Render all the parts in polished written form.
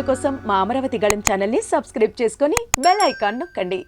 కోసం మా అమరావతి గళం ఛానల్ ని సబ్స్క్రైబ్ చేసుకుని బెల్ ఐకాన్ నొక్కండి.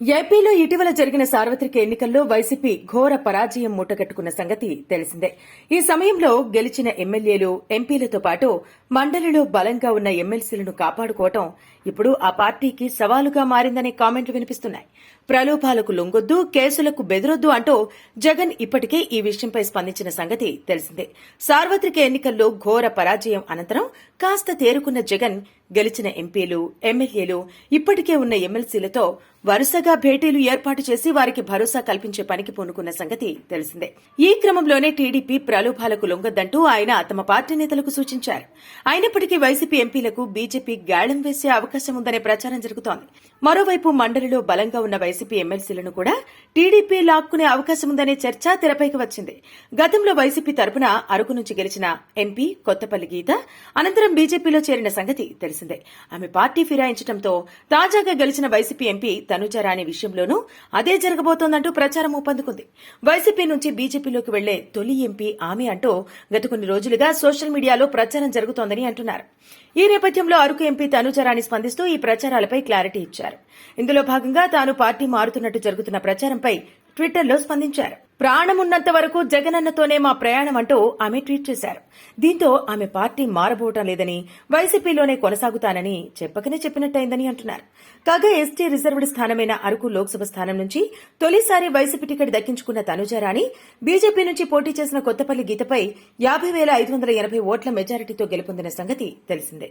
ఏపీలో ఇటీవల జరిగిన సార్వత్రిక ఎన్నికల్లో వైసీపీ ఘోర పరాజయం మూటగట్టుకున్న సంగతి తెలిసిందే. ఈ సమయంలో గెలిచిన ఎమ్మెల్యేలు, ఎంపీలతో పాటు మండలిలో బలంగా ఉన్న ఎమ్మెల్సీలను కాపాడుకోవడం ఇప్పుడు ఆ పార్టీకి సవాలుగా మారిందనే కామెంట్లు వినిపిస్తున్నాయి. ప్రలోభాలకు లొంగొద్దు, కేసులకు బెదరొద్దు అంటూ జగన్ ఇప్పటికే ఈ విషయంపై స్పందించిన సంగతి తెలిసిందే. సార్వత్రిక ఎన్నికల్లో ఘోర పరాజయం అనంతరం కాస్త తేరుకున్న జగన్ గెలిచిన ఎంపీలు, ఎమ్మెల్యేలు, ఇప్పటికే ఉన్న ఎమ్మెల్సీలతో వరుసగా భేటీలు ఏర్పాటు చేసి వారికి భరోసా కల్పించే పనికి పూనుకున్న సంగతి తెలిసిందే. ఈ క్రమంలోనే టీడీపీ ప్రలోభాలకు లొంగొద్దంటూ ఆయన తమ పార్టీ నేతలకు సూచించారు. అయినప్పటికీ వైసీపీ ఎంపీలకు బీజేపీ గాళం వేసే అవకాశం ఉందనే ప్రచారం జరుగుతోంది. మరోవైపు మండలిలో బలంగా ఉన్న వైసీపీ ఎమ్మెల్సీలను కూడా టీడీపీ లాక్కునే అవకాశం ఉందనే చర్చ తెరపైకి వచ్చింది. గతంలో వైసీపీ తరపున అరకు నుంచి గెలిచిన ఎంపీ కొత్తపల్లి గీత అనంతరం బీజేపీలో చేరిన సంగతి తెలిసిందే. ఆమె పార్టీ ఫిరాయించడంతో తాజాగా గెలిచిన వైసీపీ ఎంపీ తనుజారాణి విషయంలోనూ అదే జరగబోతోందంటూ ప్రచారం ఊపందుకుంది. వైసీపీ నుంచి బీజేపీలోకి వెళ్లే తొలి ఎంపీ ఆమె అంటూ గత కొన్ని రోజులుగా సోషల్ మీడియాలో ప్రచారం జరుగుతోందని అంటున్నారు. ఈ నేపథ్యంలో అరకు ఎంపీ తనుజారాణి స్పందిస్తూ ఈ ప్రచారాలపై క్లారిటీ ఇచ్చారు. ఇందులో భాగంగా తాను పార్టీ మారుతున్నట్టు జరుగుతున్న ప్రచారంపై ట్విట్టర్లో స్పందించారు. ప్రాణమున్నంత వరకు జగనన్నతోనే మా ప్రయాణం అంటూ ఆమె ట్వీట్ చేశారు. దీంతో ఆమె పార్టీ మారబోవటం లేదని, వైసీపీలోనే కొనసాగుతానని చెప్పకనే చెప్పినట్టయిందని అంటున్నారు. కాగా ఎస్టీ రిజర్వ్డ్ స్థానమైన అరకు లోక్సభ స్థానం నుంచి తొలిసారి వైసీపీ టికెట్ దక్కించుకున్న తనుజారాణి బీజేపీ నుంచి పోటీ చేసిన కొత్తపల్లి గీతపై 50,580 ఓట్ల మెజారిటీతో గెలుపొందిన సంగతి తెలిసిందే.